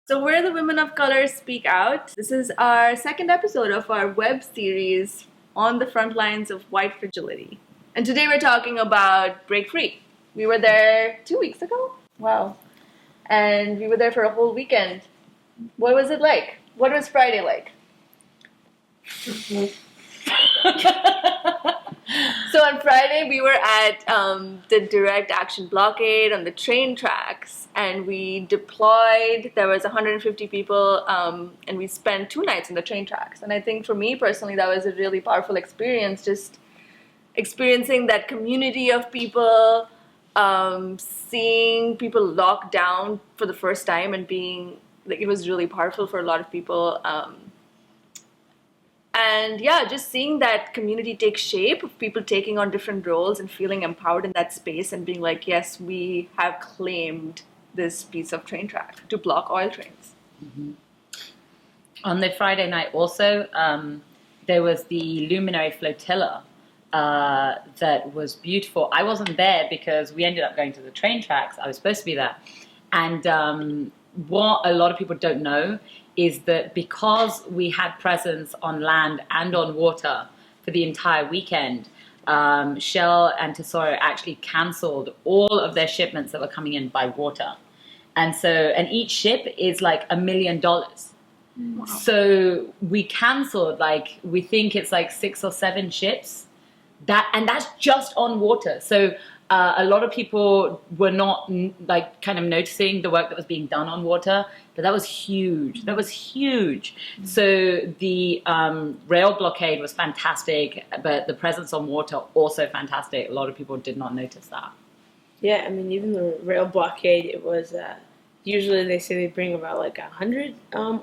So, we're the Women of Color Speak Out. This is our second episode of our web series on the front lines of white fragility. And today we're talking about Break Free. We were there 2 weeks ago. Wow. And we were there for a whole weekend. What was it like? What was Friday like? So on Friday, we were at the direct action blockade on the train tracks, and we deployed. There was 150 people, and we spent 2 nights on the train tracks. And I think for me personally, that was a really powerful experience, just experiencing that community of people, seeing people locked down for the first time and being, like, it was really powerful for a lot of people. And yeah, just seeing that community take shape of people taking on different roles and feeling empowered in that space and being like, yes, we have claimed this piece of train track to block oil trains. Mm-hmm. On the Friday night also, there was the Luminary Flotilla that was beautiful. I wasn't there because we ended up going to the train tracks. I was supposed to be there. And what a lot of people don't know is that because we had presence on land and on water for the entire weekend, Shell and Tesoro actually cancelled all of their shipments that were coming in by water. And each ship is like $1 million. Wow. So we cancelled, like, we think it's like 6 or 7 ships. And that's just on water. So a lot of people were not like kind of noticing the work that was being done on water, but that was huge. That was huge. Mm-hmm. So the rail blockade was fantastic, but the presence on water also fantastic. A lot of people did not notice that. Yeah, I mean, even the rail blockade, it was usually they say they bring about like 100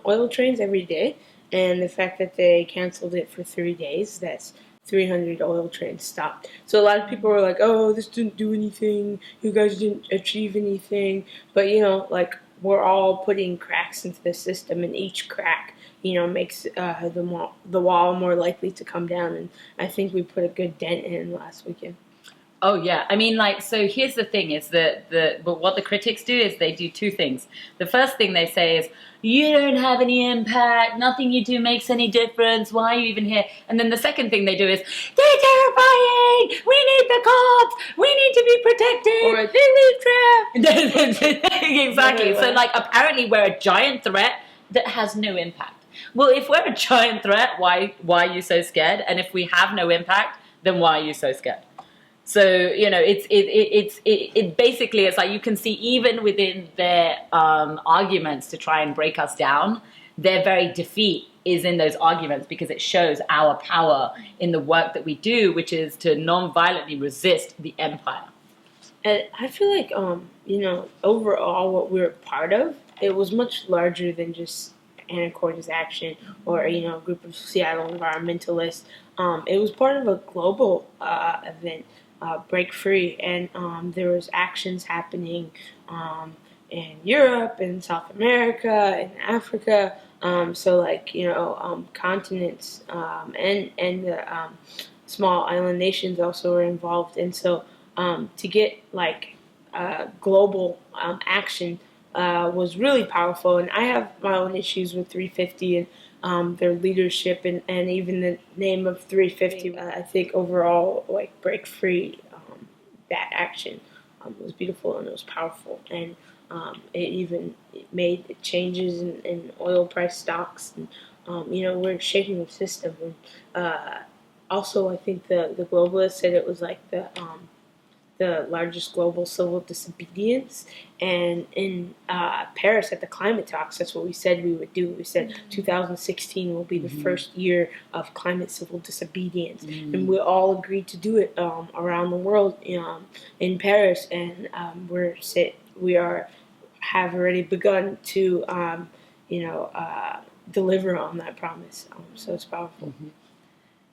oil trains every day, and the fact that they canceled it for 3 days, that's 300 oil trains stopped. So a lot of people were like, oh, this didn't do anything, you guys didn't achieve anything. But, you know, like, we're all putting cracks into the system, and each crack, you know, makes the wall more likely to come down. And I think we put a good dent in last weekend. Oh, yeah. I mean, like, so here's the thing is but what the critics do is they do 2 things. The first thing they say is, you don't have any impact, nothing you do makes any difference, why are you even here? And then the second thing they do is, they're terrifying, we need the cops, we need to be protected. Or they leave trash. Exactly. So, like, apparently we're a giant threat that has no impact. Well, if we're a giant threat, why are you so scared? And if we have no impact, then why are you so scared? So, you know, it basically, it's like you can see even within their arguments to try and break us down, their very defeat is in those arguments because it shows our power in the work that we do, which is to non-violently resist the empire. And I feel like, you know, overall what we're part of, it was much larger than just Anacortes Action or, you know, a group of Seattle environmentalists. It was part of a global event. Break Free, and there was actions happening in Europe, in South America, in Africa. So, like, you know, continents and the small island nations also were involved. And so to get like global action was really powerful. And I have my own issues with 350 and their leadership and even the name of 350. I think overall, like, Break Free, that action was beautiful and it was powerful. And it made changes in oil price stocks. And, you know, we're shaking the system. And also, I think the globalists said it was like the largest global civil disobedience. And in Paris at the climate talks, that's what we said we would do. We said 2016 will be the first year of climate civil disobedience. And we all agreed to do it around the world in Paris. And we have already begun to, deliver on that promise. So it's powerful. Mm-hmm.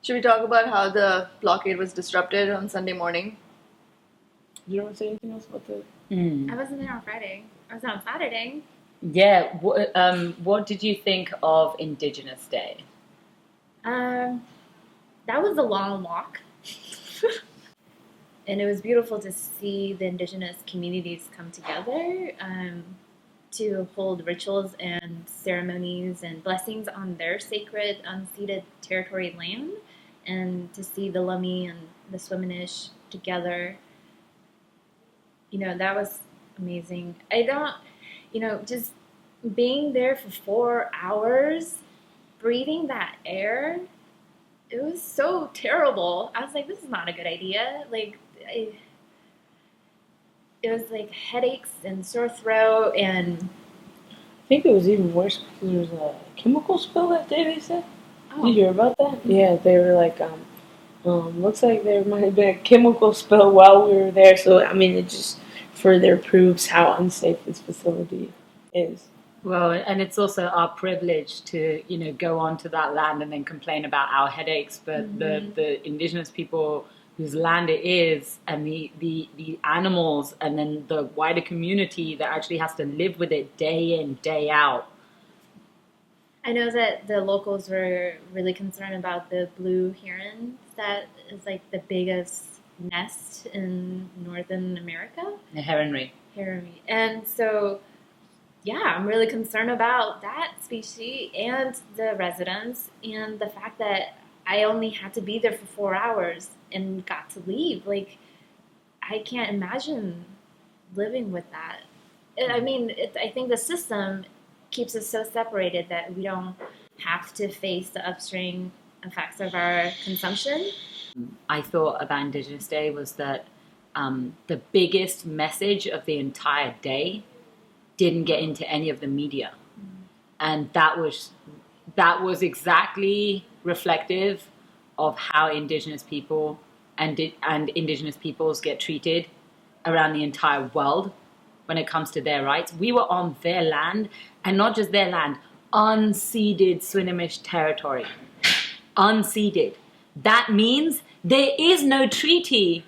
Should we talk about how the blockade was disrupted on Sunday morning? You don't want to say anything else about that? I wasn't there on Friday. I was there on Saturday. Yeah. What did you think of Indigenous Day? That was a long walk. And it was beautiful to see the Indigenous communities come together to hold rituals and ceremonies and blessings on their sacred unceded territory land, and to see the Lummi and the Swinomish together. That was amazing. I don't, just being there for 4 hours, breathing that air, it was so terrible. I was like, this is not a good idea. It was like headaches and sore throat, and I think it was even worse because there was a chemical spill that day. They said. Did you oh, hear about that? Yeah, they were like, looks like there might have been a chemical spill while we were there. So I mean, it just further proves how unsafe this facility is. Well, and it's also our privilege to, go onto that land and then complain about our headaches. But the indigenous people whose land it is, and the animals, and then the wider community that actually has to live with it day in, day out. I know that the locals were really concerned about the blue heron that is like the biggest nest in Northern America. The heronry. Heronry. And so, yeah, I'm really concerned about that species and the residents, and the fact that I only had to be there for 4 hours and got to leave. Like, I can't imagine living with that. I think the system keeps us so separated that we don't have to face the upstream effects of our consumption. I thought about Indigenous Day was that the biggest message of the entire day didn't get into any of the media, and that was exactly reflective of how Indigenous people and Indigenous peoples get treated around the entire world when it comes to their rights. We were on their land, and not just their land, unceded Swinomish territory. Unceded. That means there is no treaty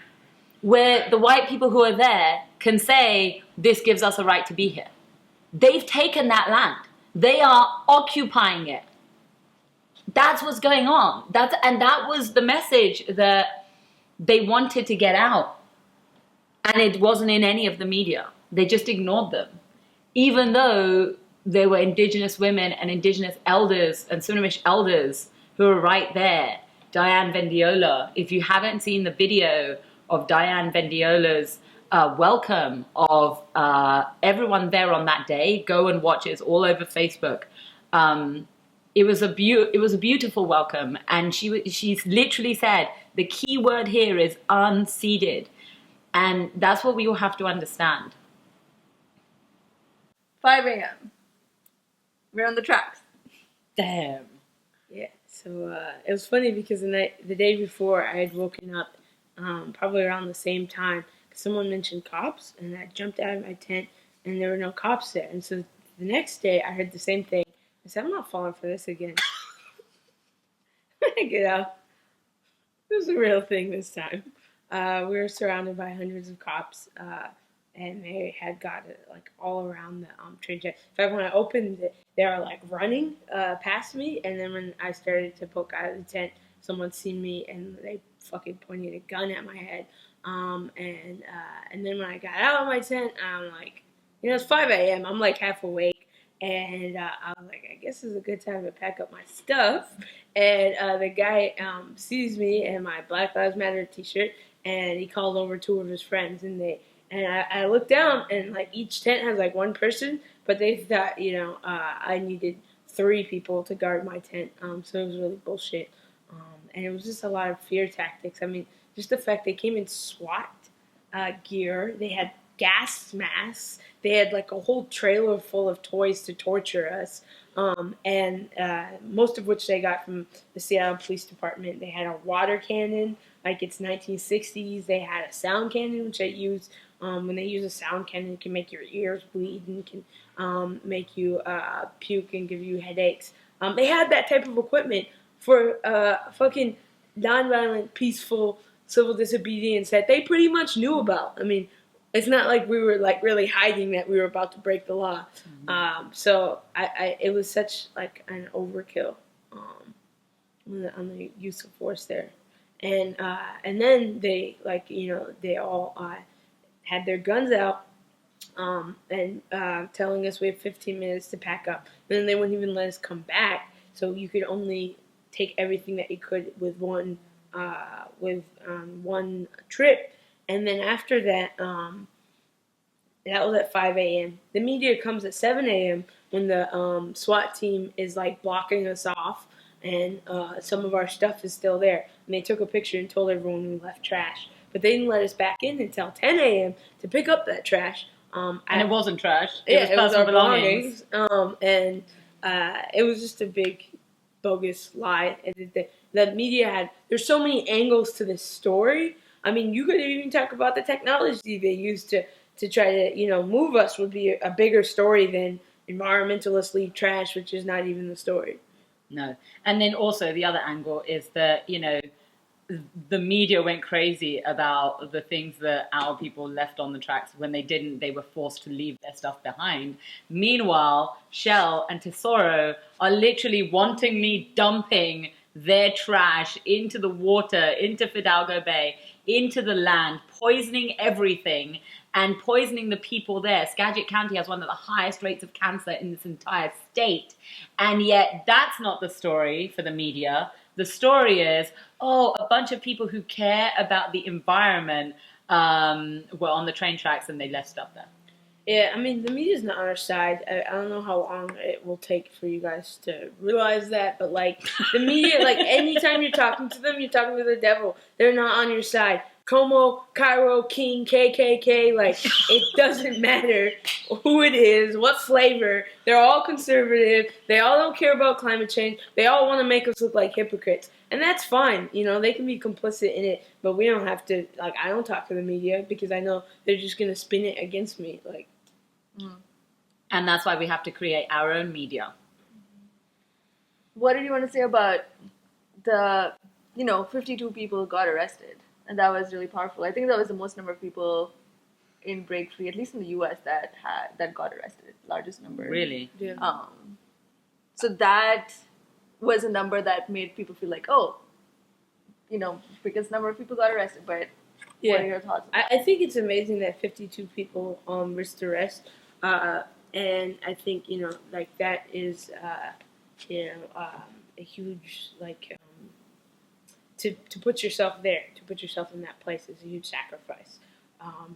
where the white people who are there can say, this gives us a right to be here. They've taken that land. They are occupying it. That's what's going on. That was the message that they wanted to get out. And it wasn't in any of the media. They just ignored them. Even though there were Indigenous women and Indigenous elders and Swinomish elders who were right there. Diane Vendiola. If you haven't seen the video of Diane Vendiola's welcome of everyone there on that day, go and watch it. It's all over Facebook. It was a beautiful welcome, and she literally said the key word here is unceded, and that's what we all have to understand. 5 a.m. We're on the tracks. Damn. Yeah, so it was funny because the day before I had woken up probably around the same time. Someone mentioned cops, and I jumped out of my tent, and there were no cops there. And so the next day I heard the same thing. I said, I'm not falling for this again. I get up. It was a real thing this time. We were surrounded by hundreds of cops, and they had got it like all around the train jet. In fact, when I opened it, they were like running past me, and then when I started to poke out of the tent, someone seen me and they fucking pointed a gun at my head. And then when I got out of my tent, I'm like, it's 5 a.m. I'm like half awake, and I was like, I guess it's a good time to pack up my stuff. And the guy sees me in my Black Lives Matter T-shirt, and he called over 2 of his friends, and I looked down, and like each tent has like 1 person, but they thought I needed 3 people to guard my tent, so it was really bullshit, and it was just a lot of fear tactics. I mean, just the fact they came in SWAT gear, they had gas masks, they had like a whole trailer full of toys to torture us, and most of which they got from the Seattle Police Department. They had a water cannon, like it's 1960s. They had a sound cannon, which they use. When they use a sound cannon, it can make your ears bleed and can make you puke and give you headaches. They had that type of equipment for fucking nonviolent, peaceful civil disobedience that they pretty much knew about. I mean, it's not like we were like really hiding that we were about to break the law. So it was such like an overkill on the use of force there, and then they they all had their guns out, and telling us we have 15 minutes to pack up. And then they wouldn't even let us come back, so you could only take everything that you could with one trip. And then after that, that was at 5 a.m. The media comes at 7 a.m. when the SWAT team is like blocking us off, and some of our stuff is still there. And they took a picture and told everyone we left trash. But they didn't let us back in until 10 a.m. to pick up that trash. And it wasn't trash. It was our belongings. And it was just a big bogus lie. The media there's so many angles to this story. I mean, you could even talk about the technology they used to try to, move us would be a bigger story than environmentalists leave trash, which is not even the story. No. And then also the other angle is that, the media went crazy about the things that our people left on the tracks. When they didn't, they were forced to leave their stuff behind. Meanwhile, Shell and Tesoro are literally wantonly dumping their trash into the water, into Fidalgo Bay, into the land, poisoning everything and poisoning the people there. Skagit County has one of the highest rates of cancer in this entire state. And yet that's not the story for the media. The story is, a bunch of people who care about the environment were on the train tracks and they left stuff there. Yeah, I mean, the media's not on our side. I don't know how long it will take for you guys to realize that, but, the media, anytime you're talking to them, you're talking to the devil. They're not on your side. Como, Cairo, King, KKK, it doesn't matter who it is, what flavor. They're all conservative. They all don't care about climate change. They all want to make us look like hypocrites. And that's fine. They can be complicit in it, but we don't have to, I don't talk to the media because I know they're just going to spin it against me, And that's why we have to create our own media. What did you want to say about the, 52 people got arrested? And that was really powerful. I think that was the most number of people in break free, at least in the U.S., that got arrested, largest number. Really? Yeah. So that was a number that made people feel like, biggest number of people got arrested. But what are your thoughts? I think it's amazing that 52 people risked arrest, and I think that is a huge to put yourself there, to put yourself in that place is a huge sacrifice.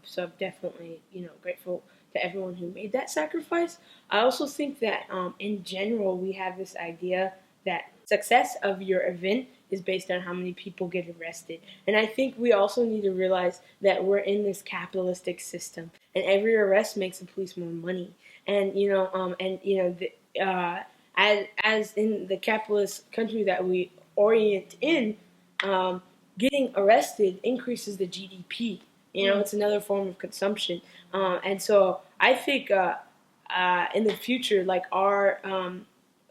So I'm definitely, grateful to everyone who made that sacrifice. I also think that in general, we have this idea that success of your event is based on how many people get arrested. And I think we also need to realize that we're in this capitalistic system, and every arrest makes the police more money. And, as in the capitalist country that we orient in, getting arrested increases the GDP. It's another form of consumption. And so I think in the future, our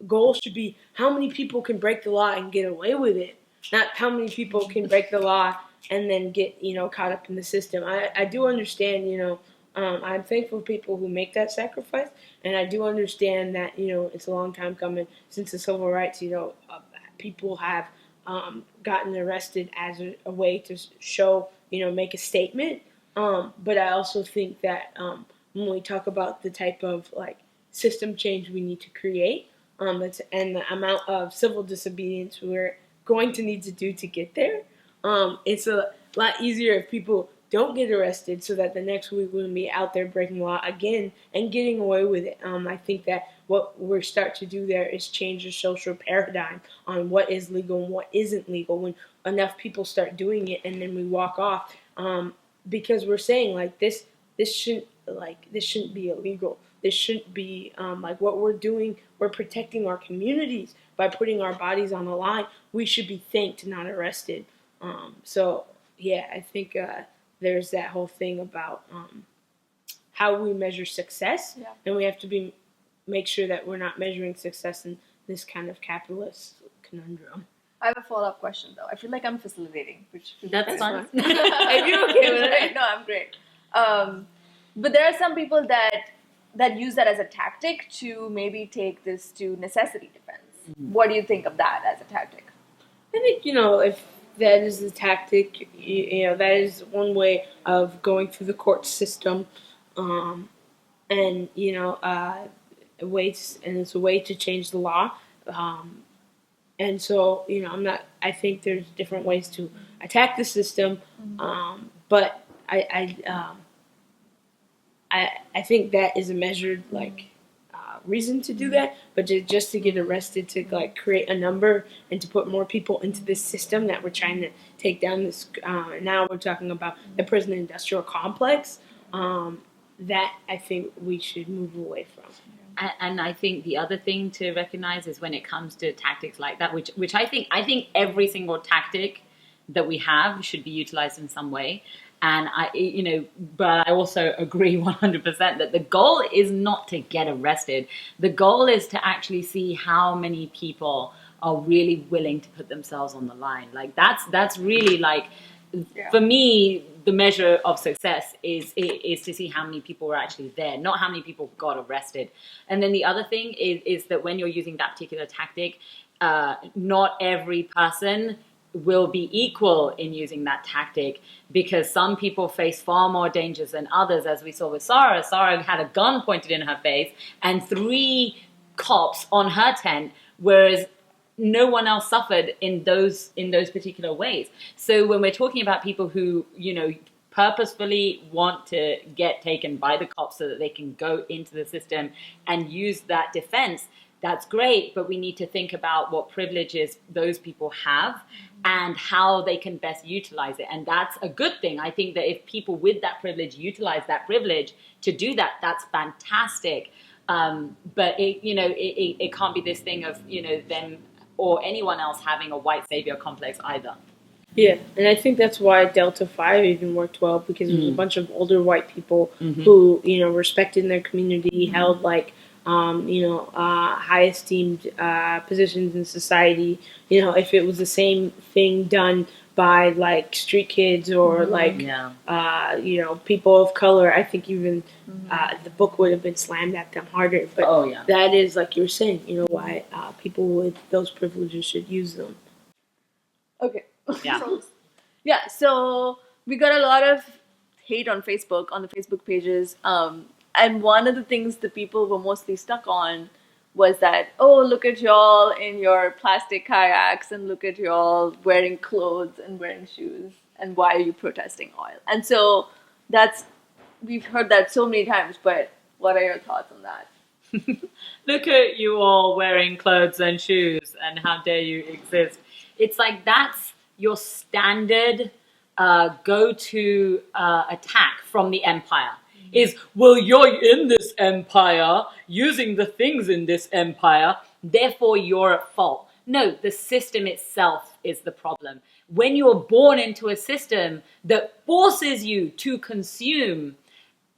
goal should be how many people can break the law and get away with it, not how many people can break the law and then get, caught up in the system. I do understand, I'm thankful for people who make that sacrifice, and I do understand that, it's a long time coming since the civil rights, people have gotten arrested as a way to show, make a statement. But I also think that when we talk about the type of system change we need to create, and the amount of civil disobedience we're going to need to do to get there, it's a lot easier if people don't get arrested, so that the next week we'll be out there breaking the law again and getting away with it. I think that what we start to do there is change the social paradigm on what is legal and what isn't legal. When enough people start doing it, and then we walk off, because we're saying this shouldn't be illegal. This shouldn't be what we're doing. We're protecting our communities by putting our bodies on the line. We should be thanked, not arrested. So yeah, I think there's that whole thing about how we measure success, and we have to make sure that we're not measuring success in this kind of capitalist conundrum. I have a follow-up question, though. I feel like I'm facilitating, which That's fine. Are you okay with it? No, I'm great. But there are some people that use that as a tactic to maybe take this to necessity defense. Mm-hmm. What do you think of that as a tactic? I think, if that is the tactic, that is one way of going through the court system. and ways, and it's a way to change the law. And so, I think there's different ways to attack the system, but I think that is a measured reason to do that. But just to get arrested, to create a number and to put more people into this system that we're trying to take down. This now we're talking about the prison industrial complex. That I think we should move away from. And I think the other thing to recognize is when it comes to tactics like that, which I think every single tactic that we have should be utilized in some way. And but I also agree 100% that the goal is not to get arrested. The goal is to actually see how many people are really willing to put themselves on the line. Like that's really for me, the measure of success is to see how many people were actually there, not how many people got arrested. And then the other thing is that when you're using that particular tactic, not every person will be equal in using that tactic, because some people face far more dangers than others, as we saw with Sarah. Sarah had a gun pointed in her face and 3 cops on her tent, whereas no one else suffered in those particular ways. So when we're talking about people who, purposefully want to get taken by the cops so that they can go into the system and use that defense, that's great, but we need to think about what privileges those people have and how they can best utilize it. And that's a good thing. I think that if people with that privilege utilize that privilege to do that, that's fantastic. But it can't be this thing of, them or anyone else having a white savior complex either. Yeah, and I think that's why Delta 5 even worked well, because it was a bunch of older white people who, respected their community, held high esteemed positions in society. If it was the same thing done by street kids or people of color, I think even the book would have been slammed at them harder. But that is, like you were saying, why people with those privileges should use them. Okay. Yeah. So we got a lot of hate on Facebook, on the Facebook pages. And one of the things that people were mostly stuck on was that, oh, look at y'all in your plastic kayaks, and look at y'all wearing clothes and wearing shoes, and why are you protesting oil? And so we've heard that so many times, but what are your thoughts on that? Look at you all wearing clothes and shoes, and how dare you exist. It's like that's your standard go-to attack from the empire. Is, well, you're in this empire, using the things in this empire, therefore you're at fault. No, the system itself is the problem. When you're born into a system that forces you to consume,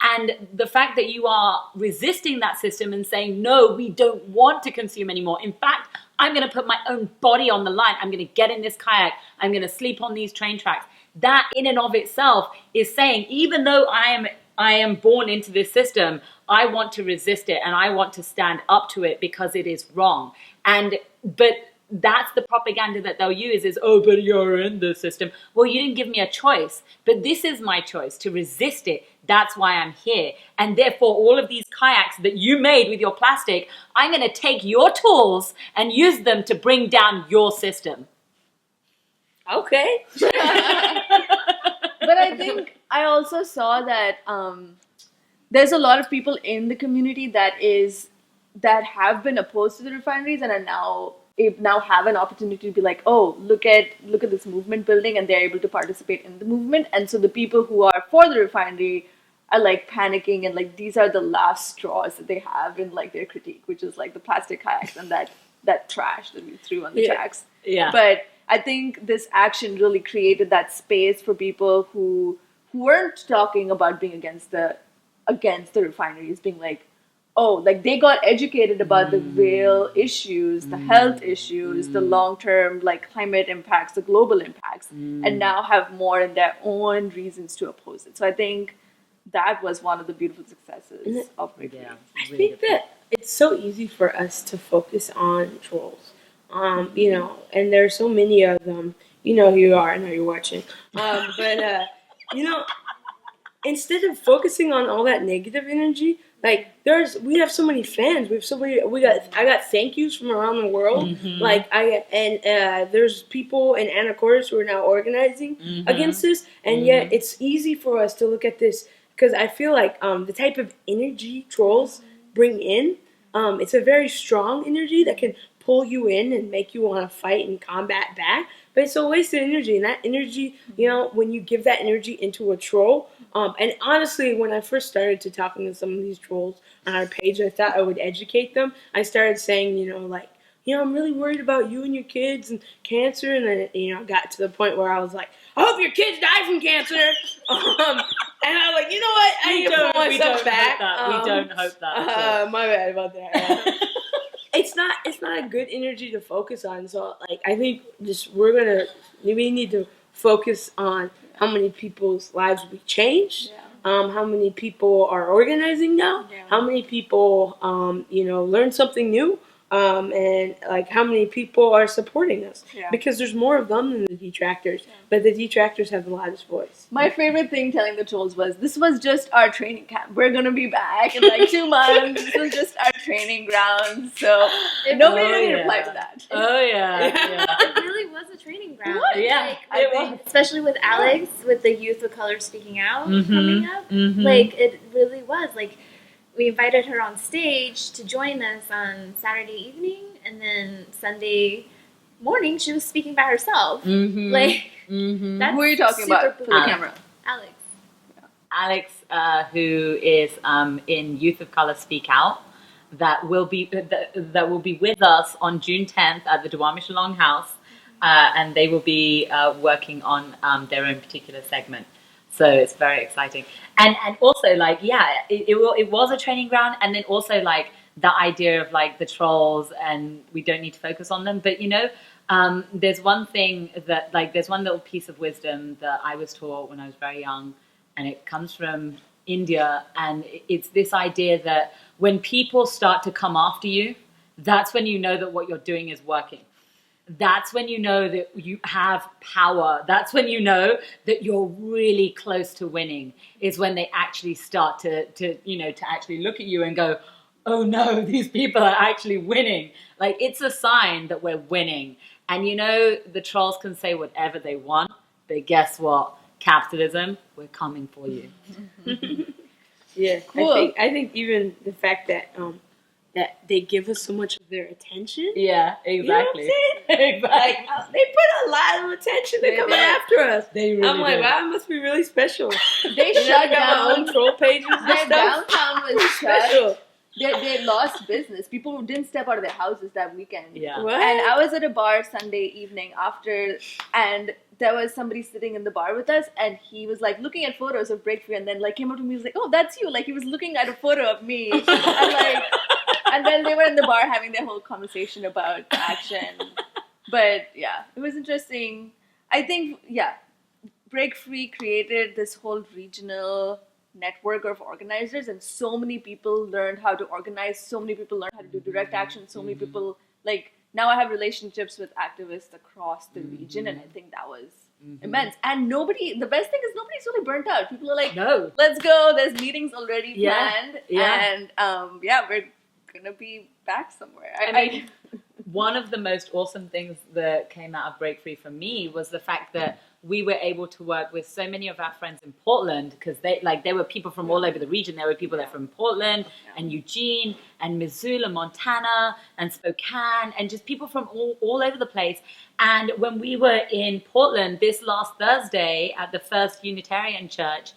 and the fact that you are resisting that system and saying, no, we don't want to consume anymore. In fact, I'm going to put my own body on the line. I'm going to get in this kayak. I'm going to sleep on these train tracks. That in and of itself is saying, even though I am born into this system, I want to resist it and I want to stand up to it because it is wrong. But that's the propaganda that they'll use is, oh, but you're in the system. Well, you didn't give me a choice, but this is my choice to resist it. That's why I'm here. And therefore, all of these kayaks that you made with your plastic, I'm going to take your tools and use them to bring down your system. Okay. But I think I also saw that there's a lot of people in the community that have been opposed to the refineries and are now have an opportunity to be like, oh, look at this movement building, and they're able to participate in the movement. And so the people who are for the refinery are panicking, and these are the last straws that they have in their critique, which is the plastic kayaks and that trash that we threw on the tracks. Yeah. But I think this action really created that space for people who weren't talking about being against the refineries, being they got educated about the real issues, the health issues, the long-term climate impacts, the global impacts, and now have more in their own reasons to oppose it. So I think that was one of the beautiful successes of Debrief. Yeah, I think that it's so easy for us to focus on trolls, and there are so many of them. You know who you are, I know you're watching. But instead of focusing on all that negative energy, Like we have so many fans. I got thank yous from around the world. Mhm. Like there's people in Anacortes who are now organizing against this, and yet it's easy for us to look at this because I feel like the type of energy trolls bring in, it's a very strong energy that can pull you in and make you want to fight and combat back. But it's a wasted energy, and that energy, when you give that energy into a troll, and honestly, when I first started to talking to some of these trolls on our page, I thought I would educate them. I started saying, I'm really worried about you and your kids and cancer, and then I got to the point where I was like, I hope your kids die from cancer. And I was like, you know what? I need to pull myself back. We don't hope that. My bad about that. It's not a good energy to focus on. So I think we need to focus on how many people's lives we changed, how many people are organizing now, how many people learn something new, and how many people are supporting us. Because there's more of them than the detractors, but the detractors have the loudest voice. My favorite thing telling the trolls was, this was just our training camp. We're going to be back in 2 months. This was just our training ground. So nobody really replied to that. Oh, yeah. It really was a training ground. Yeah, I think, especially with Alex, with the Youth of Color Speaking Out coming up, Mm-hmm. it really was. We invited her on stage to join us on Saturday evening, and then Sunday morning she was speaking by herself. Mm-hmm. That's Who are you talking about for the camera? Alex. Alex, who is in Youth of Color Speak Out, that will be with us on June 10th at the Duwamish Longhouse, and they will be working on their own particular segment. So it's very exciting, and also it was a training ground, and then also the idea of the trolls, and we don't need to focus on them. But there's one thing that there's one little piece of wisdom that I was taught when I was very young, and it comes from India, and it's this idea that when people start to come after you, that's when you know that what you're doing is working. That's when you know that you have power. That's when you know that you're really close to winning, is when they actually start to actually look at you and go, oh no, these people are actually winning. It's a sign that we're winning. And the trolls can say whatever they want, but guess what? Capitalism, we're coming for you. Yeah, cool. I think even the fact that they give us so much of their attention. Yeah, exactly. You know what I'm saying? Exactly. They put a lot of attention to come after us. They really I'm like, do. wow, it must be really special. They shut got my down. own troll pages and Their stuff. downtown was shut. They lost business. People didn't step out of their houses that weekend. Yeah. What? And I was at a bar Sunday evening and there was somebody sitting in the bar with us, and he was looking at photos of Break Free, and then came up to me. He was like, "Oh, that's you!" He was looking at a photo of me, and then they were in the bar having their whole conversation about action. But yeah, it was interesting. I think Break Free created this whole regional network of organizers, and so many people learned how to organize. So many people learned how to do direct action. So many people now I have relationships with activists across the region, and I think that was immense. And the best thing is nobody's really burnt out. People are no, let's go. There's meetings already planned. Yeah. And we're gonna be back somewhere. I mean, one of the most awesome things that came out of Break Free for me was the fact that we were able to work with so many of our friends in Portland, because there were people from all over the region. There were people there from Portland and Eugene and Missoula, Montana and Spokane, and just people from all over the place. And when we were in Portland this last Thursday at the First Unitarian Church,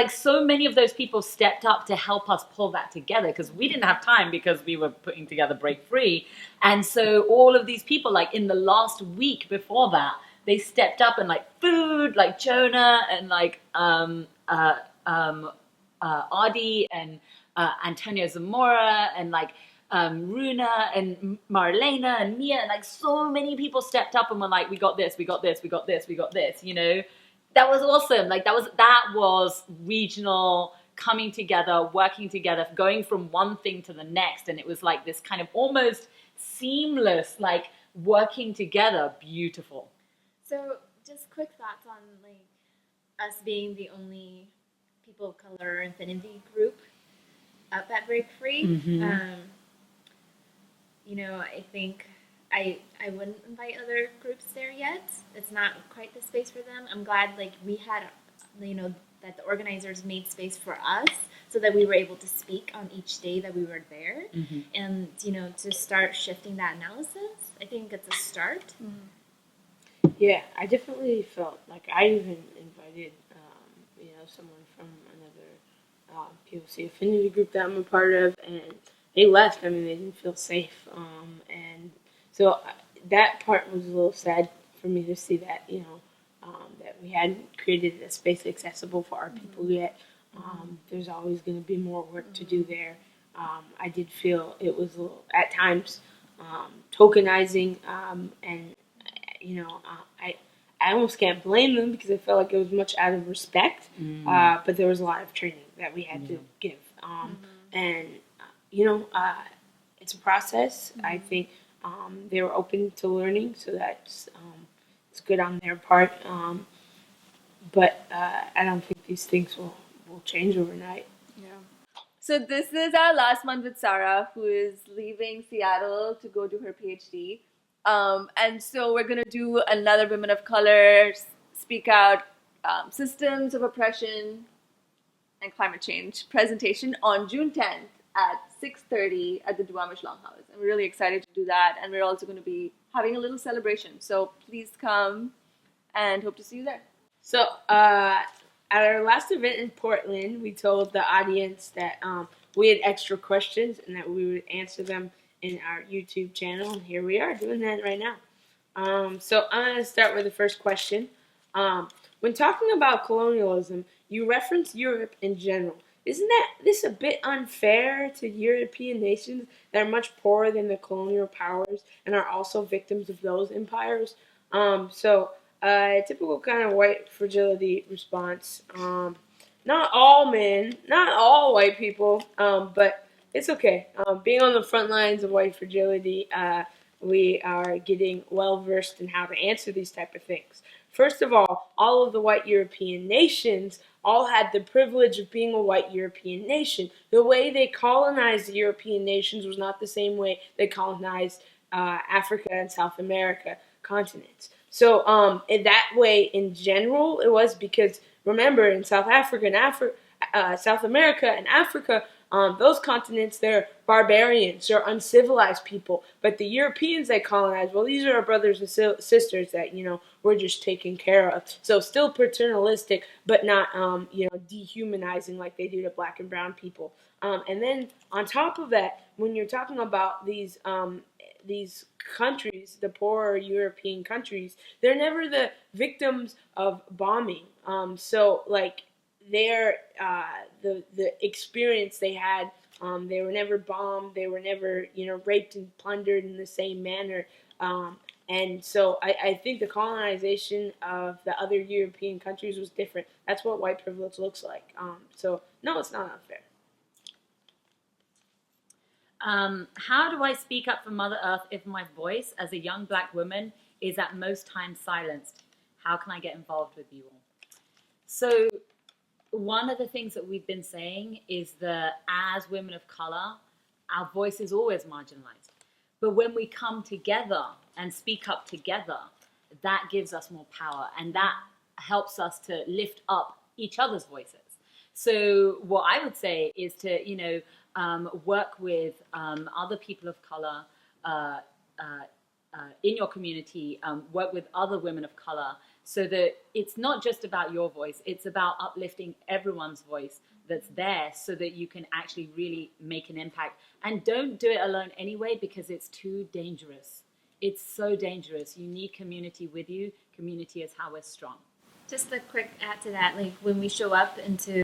so many of those people stepped up to help us pull that together, because we didn't have time because we were putting together Break Free. And so all of these people, in the last week before that, they stepped up and food, Jonah and Adi and Antonio Zamora and Runa and Marlena and Mia, and so many people stepped up and were we got this, we got this, we got this, we got this, That was awesome. That was regional coming together, working together, going from one thing to the next, and it was this kind of almost seamless, working together, beautiful. So, just quick thoughts on us being the only people of color infinity group. up at Break Free. Mhm. I think I wouldn't invite other groups there yet. It's not quite the space for them. I'm glad we had that the organizers made space for us so that we were able to speak on each day that we were there, Mhm. and to start shifting that analysis. I think it's a start. Yeah, I definitely felt like I even invited, someone from another POC affinity group that I'm a part of, and they left. I mean, they didn't feel safe, and so that part was a little sad for me to see that, that we hadn't created a space accessible for our people yet. There's always going to be more work to do there. I did feel it was a little, at times, tokenizing, and I almost can't blame them because I felt like it was much out of respect. But there was a lot of training that we had to give, and it's a process. I think they were open to learning, so that's it's good on their part. But I don't think these things will change overnight. Yeah. So this is our last month with Sarah, who is leaving Seattle to go do her PhD. And so we're going to do another Women of Color Speak Out Systems of Oppression and Climate Change presentation on June 10th at 6:30 at the Duwamish Longhouse. And we're really excited to do that. And we're also going to be having a little celebration. So please come and hope to see you there. So, at our last event in Portland, we told the audience that we had extra questions and that we would answer them in our YouTube channel. And here we are doing that right now. So, I'm going to start with the first question. When talking about colonialism, you reference Europe in general. Isn't this a bit unfair to European nations that are much poorer than the colonial powers and are also victims of those empires? A typical kind of white fragility response. Not all men, not all white people, but it's okay. Being on the front lines of white fragility, we are getting well versed in how to answer these type of things. First of all of the white European nations all had the privilege of being a white European nation. The way they colonized the European nations was not the same way they colonized Africa and South America continents. So in that way, in general, it was because, remember, in South Africa and South America and Africa, those continents, they're barbarians, they're uncivilized people. But the Europeans they colonized, well, these are our brothers and sisters that, we're just taking care of. So still paternalistic, but not, dehumanizing like they do to black and brown people. And then on top of that, when you're talking about these countries, the poorer European countries, they're never the victims of bombing. Their the experience they had, they were never bombed, they were never raped and plundered in the same manner. And so I think the colonization of the other European countries was different. That's what white privilege looks like. So no, it's not unfair. How do I speak up for Mother Earth if my voice as a young black woman is at most times silenced? How can I get involved with you all? So one of the things that we've been saying is that as women of color, our voice is always marginalized. But when we come together and speak up together, that gives us more power, and that helps us to lift up each other's voices. So what I would say is to, work with other people of color in your community, work with other women of color, so that it's not just about your voice, it's about uplifting everyone's voice that's there so that you can actually really make an impact. And don't do it alone anyway, because it's too dangerous. It's so dangerous. You need community with you. Community is how we're strong. Just a quick add to that, when we show up into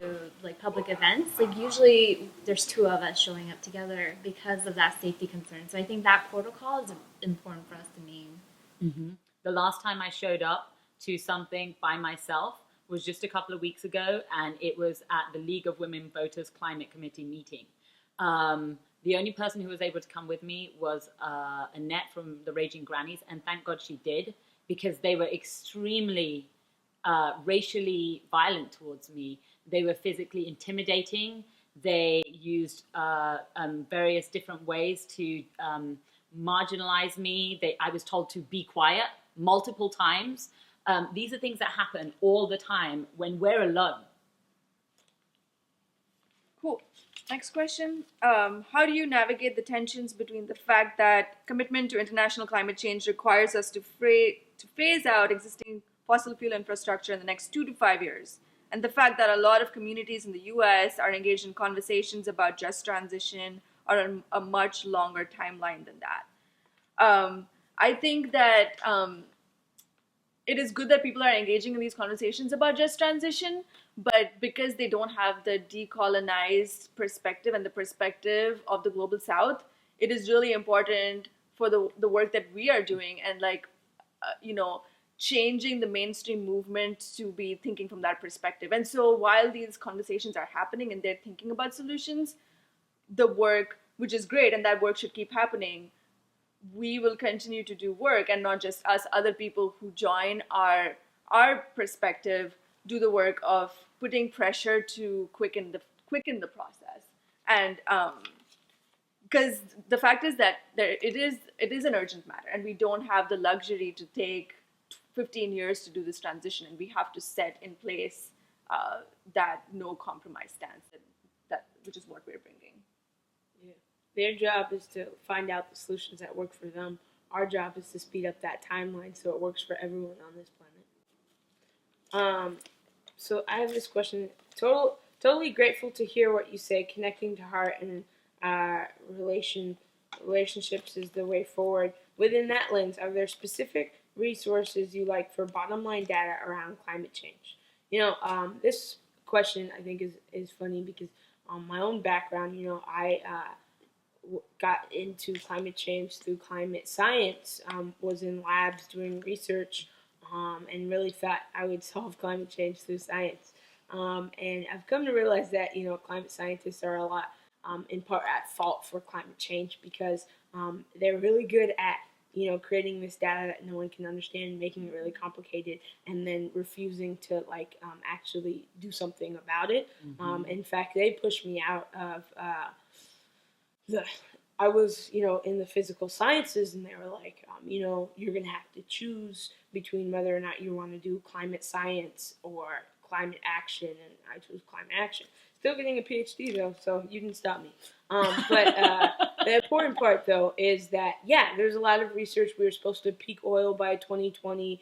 public events, usually there's two of us showing up together because of that safety concern. So I think that protocol is important for us to name. Mm-hmm. The last time I showed up to something by myself was just a couple of weeks ago, and it was at the League of Women Voters Climate Committee meeting. The only person who was able to come with me was Annette from the Raging Grannies, and thank God she did, because they were extremely racially violent towards me. They were physically intimidating. They used various different ways to marginalize me. I was told to be quiet multiple times. These are things that happen all the time when we're alone. Cool. Next question. How do you navigate the tensions between the fact that commitment to international climate change requires us to phase out existing fossil fuel infrastructure in the next 2 to 5 years, and the fact that a lot of communities in the US are engaged in conversations about just transition or a much longer timeline than that? I think that it is good that people are engaging in these conversations about just transition, but because they don't have the decolonized perspective and the perspective of the global south, it is really important for the work that we are doing and changing the mainstream movement to be thinking from that perspective. And so while these conversations are happening and they're thinking about solutions, the work, which is great, and that work should keep happening, we will continue to do work, and not just us, other people who join our perspective do the work of putting pressure to quicken the process. And because the fact is that it is an urgent matter, and we don't have the luxury to take 15 years to do this transition, and we have to set in place that no compromise stance, which is what we're bringing. Yeah. Their job is to find out the solutions that work for them. Our job is to speed up that timeline so it works for everyone on this planet. So I have this question. Totally grateful to hear what you say. Connecting to heart and relationships is the way forward. Within that lens, are there specific resources you like for bottom line data around climate change? This question I think is funny because my own background, I got into climate change through climate science, was in labs doing research, and really thought I would solve climate change through science. And I've come to realize that, climate scientists are a lot, in part, at fault for climate change because they're really good at, creating this data that no one can understand, making it really complicated, and then refusing to, actually do something about it. Mm-hmm. In fact, they pushed me out of I was, in the physical sciences, and they were like, you're going to have to choose between whether or not you want to do climate science or climate action, and I chose climate action. Still getting a PhD, though, so you can stop me. But the important part, though, is that, there's a lot of research. We were supposed to peak oil by 2020.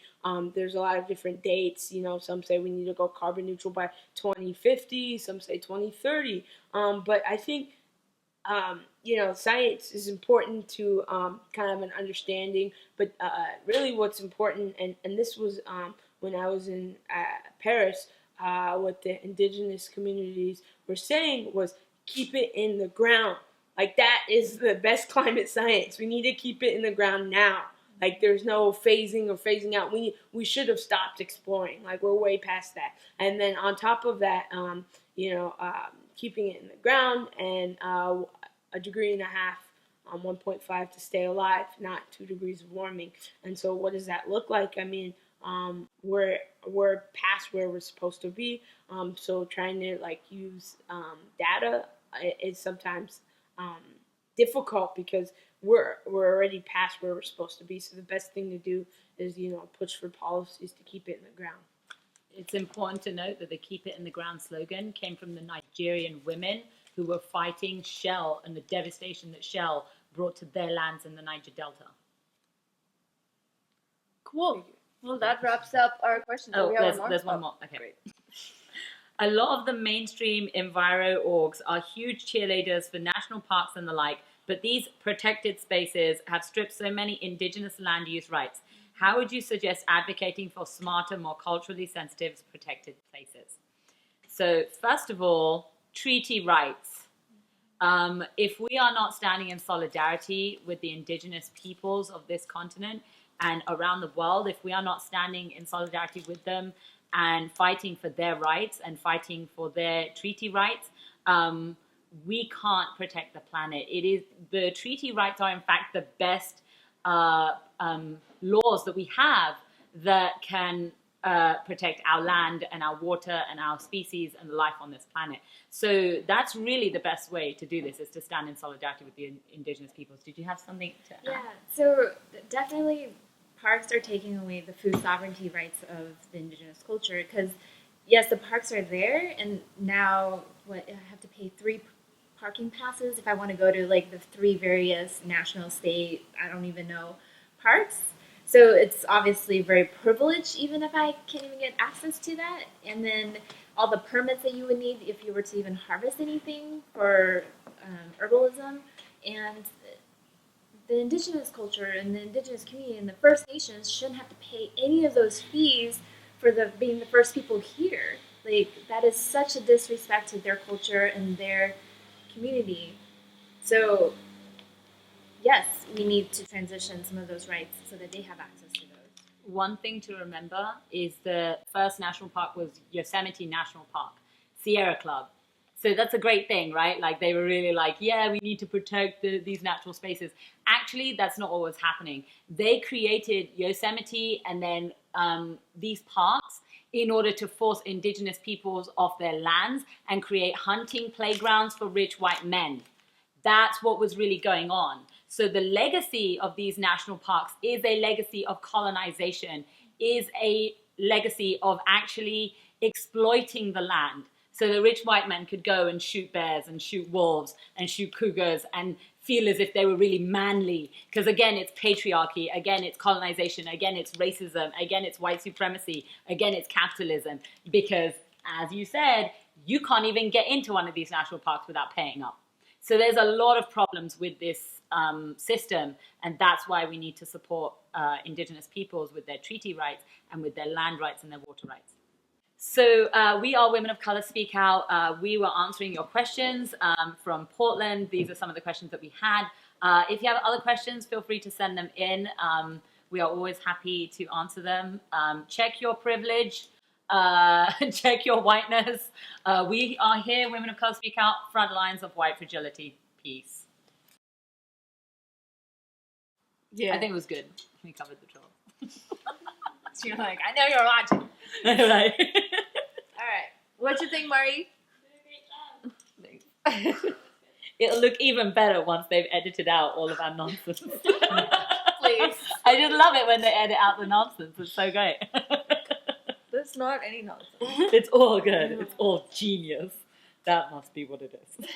There's a lot of different dates. Some say we need to go carbon neutral by 2050. Some say 2030. But I think science is important to kind of an understanding, but really what's important, and this was when I was in Paris, what the indigenous communities were saying was keep it in the ground. Like, that is the best climate science. We need to keep it in the ground now. Like, there's no phasing or phasing out. We should have stopped exploring. Like, we're way past that. And then on top of that, keeping it in the ground and 1.5 degrees, 1.5 to stay alive, not 2 degrees of warming. And so what does that look like? I mean, we're past where we're supposed to be. So trying to use data is sometimes difficult because we're already past where we're supposed to be. So the best thing to do is push for policies to keep it in the ground. It's important to note that the Keep It in the Ground slogan came from the Nigerian women who were fighting Shell and the devastation that Shell brought to their lands in the Niger Delta. Cool. Well, that wraps up our questions. Oh, there's one more. Okay. Great. A lot of the mainstream enviro orgs are huge cheerleaders for national parks and the like, but these protected spaces have stripped so many indigenous land use rights. How would you suggest advocating for smarter, more culturally sensitive protected places? So first of all, treaty rights. If we are not standing in solidarity with the indigenous peoples of this continent and around the world, if we are not standing in solidarity with them and fighting for their rights and fighting for their treaty rights, we can't protect the planet. The treaty rights are in fact the best laws that we have that can protect our land and our water and our species and life on this planet. So that's really the best way to do this, is to stand in solidarity with the indigenous peoples. Did you have something to add? Yeah, so definitely parks are taking away the food sovereignty rights of the indigenous culture, because yes, the parks are there, and now I have to pay 3 parking passes if I want to go to like the 3 various national, state, I don't even know, parks. So it's obviously very privileged, even if I can't even get access to that. And then all the permits that you would need if you were to even harvest anything for herbalism. And the indigenous culture and the indigenous community and the First Nations shouldn't have to pay any of those fees for being the first people here. Like, that is such a disrespect to their culture and their community. So yes, we need to transition some of those rights so that they have access to those. One thing to remember is the first national park was Yosemite National Park, Sierra Club. So that's a great thing, right? Like, they were really like, yeah, we need to protect these natural spaces. Actually, that's not what was happening. They created Yosemite and then these parks in order to force indigenous peoples off their lands and create hunting playgrounds for rich white men. That's what was really going on. So the legacy of these national parks is a legacy of colonization, is a legacy of actually exploiting the land. So the rich white men could go and shoot bears and shoot wolves and shoot cougars and feel as if they were really manly. Because again, it's patriarchy. Again, it's colonization. Again, it's racism. Again, it's white supremacy. Again, it's capitalism. Because, as you said, you can't even get into one of these national parks without paying up. So there's a lot of problems with this system, and that's why we need to support indigenous peoples with their treaty rights and with their land rights and their water rights. So we are Women of Color Speak Out. We were answering your questions from Portland. These are some of the questions that we had. If you have other questions, feel free to send them in. We are always happy to answer them. Check your privilege. Check your whiteness. We are here, Women of Color Speak Out, front lines of white fragility. Peace. Yeah. I think it was good. We covered the troll. So you're like, I know you're watching. Right. All right. What you think, Mari? It'll look even better once they've edited out all of our nonsense. Please. I just love it when they edit out the nonsense. It's so great. There's not any nonsense. It's all good. It's all genius. That must be what it is.